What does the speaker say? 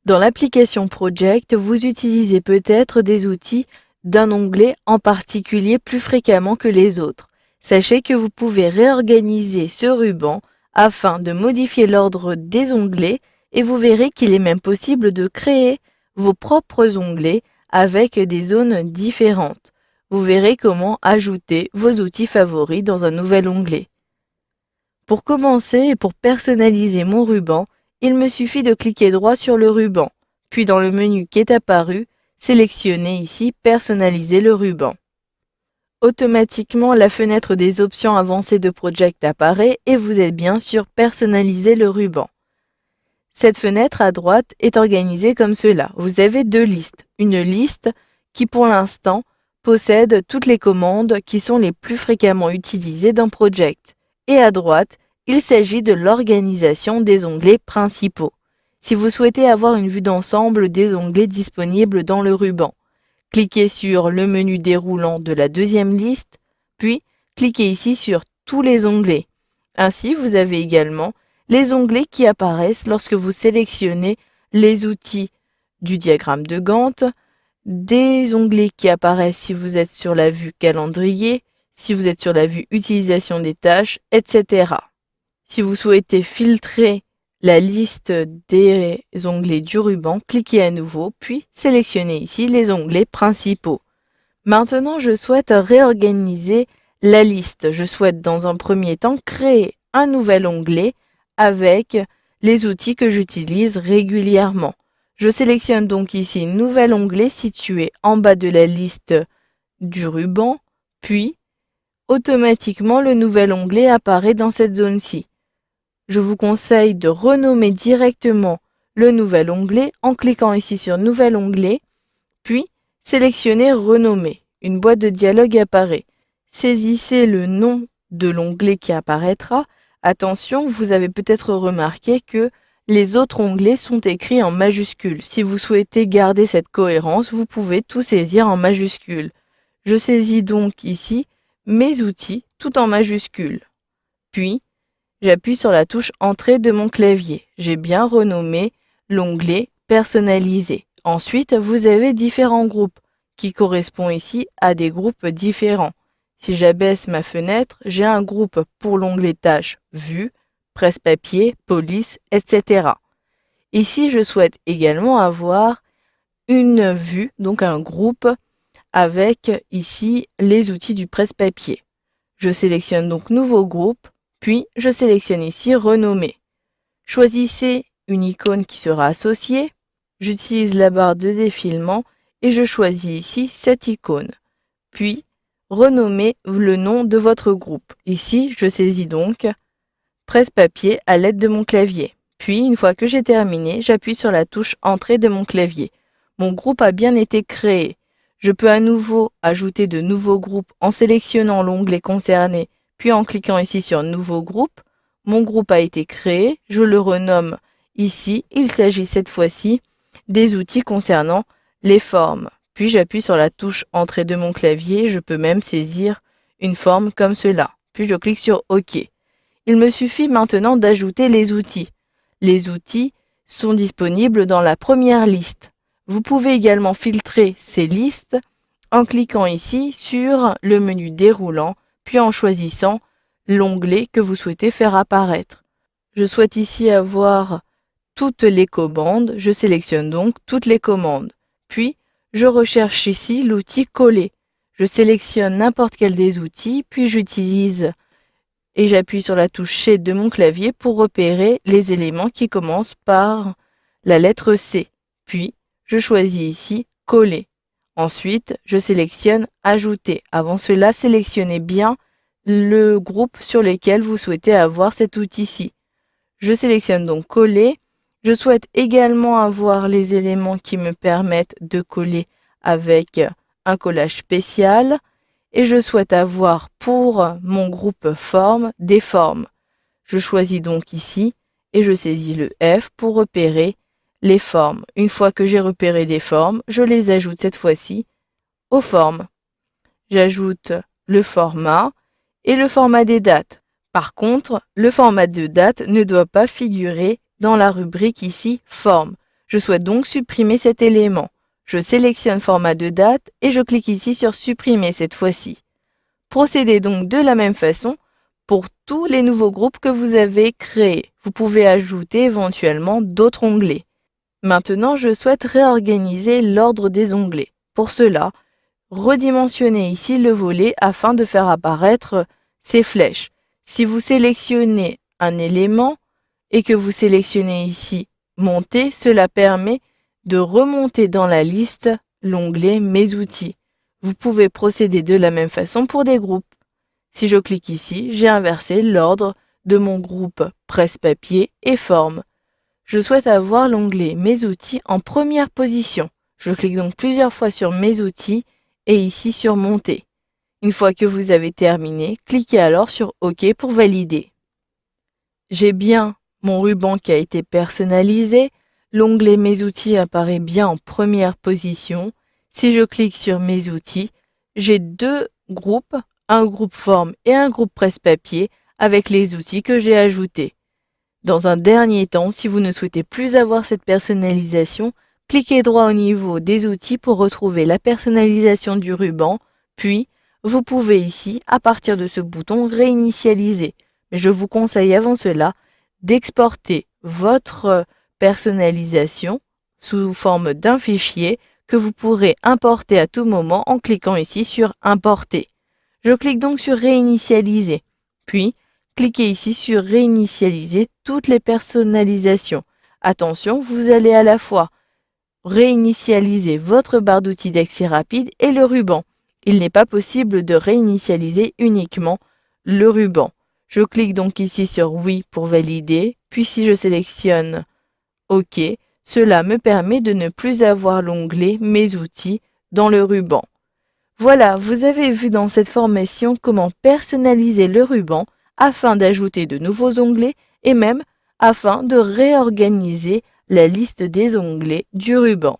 Dans l'application Project, vous utilisez peut-être des outils d'un onglet en particulier plus fréquemment que les autres. Sachez que vous pouvez réorganiser ce ruban afin de modifier l'ordre des onglets et vous verrez qu'il est même possible de créer vos propres onglets avec des zones différentes. Vous verrez comment ajouter vos outils favoris dans un nouvel onglet. Pour commencer et pour personnaliser mon ruban, il me suffit de cliquer droit sur le ruban, puis dans le menu qui est apparu, sélectionnez ici « Personnaliser le ruban ». Automatiquement, la fenêtre des options avancées de Project apparaît et vous êtes bien sur « Personnaliser le ruban ». Cette fenêtre à droite est organisée comme cela. Vous avez deux listes. Une liste qui pour l'instant possède toutes les commandes qui sont les plus fréquemment utilisées dans Project. Et à droite, il s'agit de l'organisation des onglets principaux. Si vous souhaitez avoir une vue d'ensemble des onglets disponibles dans le ruban, cliquez sur le menu déroulant de la deuxième liste, puis cliquez ici sur tous les onglets. Ainsi, vous avez également les onglets qui apparaissent lorsque vous sélectionnez les outils du diagramme de Gantt, des onglets qui apparaissent si vous êtes sur la vue calendrier, si vous êtes sur la vue utilisation des tâches, etc. Si vous souhaitez filtrer la liste des onglets du ruban, cliquez à nouveau, puis sélectionnez ici les onglets principaux. Maintenant, je souhaite réorganiser la liste. Je souhaite dans un premier temps créer un nouvel onglet avec les outils que j'utilise régulièrement. Je sélectionne donc ici Nouvel onglet situé en bas de la liste du ruban, puis automatiquement le nouvel onglet apparaît dans cette zone-ci. Je vous conseille de renommer directement le nouvel onglet en cliquant ici sur Nouvel onglet, puis sélectionnez Renommer. Une boîte de dialogue apparaît. Saisissez le nom de l'onglet qui apparaîtra. Attention, vous avez peut-être remarqué que les autres onglets sont écrits en majuscules. Si vous souhaitez garder cette cohérence, vous pouvez tout saisir en majuscules. Je saisis donc ici mes outils tout en majuscules. Puis, j'appuie sur la touche Entrée de mon clavier. J'ai bien renommé l'onglet Personnaliser. Ensuite, vous avez différents groupes qui correspondent ici à des groupes différents. Si j'abaisse ma fenêtre, j'ai un groupe pour l'onglet Tâches Vue, Presse-papier, Police, etc. Ici, je souhaite également avoir une vue, donc un groupe, avec ici les outils du presse-papier. Je sélectionne donc Nouveau groupe, puis je sélectionne ici Renommer. Choisissez une icône qui sera associée. J'utilise la barre de défilement et je choisis ici cette icône. Puis, renommez le nom de votre groupe. Ici, je saisis donc Presse-papier à l'aide de mon clavier. Puis, une fois que j'ai terminé, j'appuie sur la touche Entrée de mon clavier. Mon groupe a bien été créé. Je peux à nouveau ajouter de nouveaux groupes en sélectionnant l'onglet concerné, puis en cliquant ici sur Nouveau groupe. Mon groupe a été créé, je le renomme ici. Il s'agit cette fois-ci des outils concernant les formes. Puis j'appuie sur la touche Entrée de mon clavier, je peux même saisir une forme comme cela. Puis je clique sur OK. Il me suffit maintenant d'ajouter les outils. Les outils sont disponibles dans la première liste. Vous pouvez également filtrer ces listes en cliquant ici sur le menu déroulant, puis en choisissant l'onglet que vous souhaitez faire apparaître. Je souhaite ici avoir toutes les commandes, je sélectionne donc toutes les commandes. Puis, je recherche ici l'outil Coller. Je sélectionne n'importe quel des outils, puis j'utilise et j'appuie sur la touche Shift de mon clavier pour repérer les éléments qui commencent par la lettre C. Puis, je choisis ici Coller. Ensuite, je sélectionne Ajouter. Avant cela, sélectionnez bien le groupe sur lequel vous souhaitez avoir cet outil-ci. Je sélectionne donc Coller. Je souhaite également avoir les éléments qui me permettent de coller avec un collage spécial. Et je souhaite avoir pour mon groupe forme des formes. Je choisis donc ici et je saisis le F pour repérer les formes. Une fois que j'ai repéré des formes, je les ajoute cette fois-ci aux formes. J'ajoute le format et le format des dates. Par contre, le format de date ne doit pas figurer dans la rubrique ici Forme. Je souhaite donc supprimer cet élément. Je sélectionne format de date et je clique ici sur supprimer cette fois-ci. Procédez donc de la même façon pour tous les nouveaux groupes que vous avez créés. Vous pouvez ajouter éventuellement d'autres onglets. Maintenant, je souhaite réorganiser l'ordre des onglets. Pour cela, redimensionnez ici le volet afin de faire apparaître ces flèches. Si vous sélectionnez un élément et que vous sélectionnez ici Monter, cela permet de remonter dans la liste l'onglet Mes outils. Vous pouvez procéder de la même façon pour des groupes. Si je clique ici, j'ai inversé l'ordre de mon groupe presse-papier et forme. Je souhaite avoir l'onglet Mes outils en première position. Je clique donc plusieurs fois sur Mes outils et ici sur Monter. Une fois que vous avez terminé, cliquez alors sur OK pour valider. J'ai bien mon ruban qui a été personnalisé. L'onglet Mes outils apparaît bien en première position. Si je clique sur Mes outils, j'ai deux groupes, un groupe forme et un groupe presse-papier avec les outils que j'ai ajoutés. Dans un dernier temps, si vous ne souhaitez plus avoir cette personnalisation, cliquez droit au niveau des outils pour retrouver la personnalisation du ruban, puis vous pouvez ici, à partir de ce bouton, réinitialiser. Mais je vous conseille avant cela d'exporter votre personnalisation sous forme d'un fichier que vous pourrez importer à tout moment en cliquant ici sur Importer. Je clique donc sur Réinitialiser, puis cliquez ici sur Réinitialiser toutes les personnalisations. Attention, vous allez à la fois réinitialiser votre barre d'outils d'accès rapide et le ruban. Il n'est pas possible de réinitialiser uniquement le ruban. Je clique donc ici sur Oui pour valider, puis si je sélectionne OK, cela me permet de ne plus avoir l'onglet Mes outils dans le ruban. Voilà, vous avez vu dans cette formation comment personnaliser le ruban afin d'ajouter de nouveaux onglets et même afin de réorganiser la liste des onglets du ruban.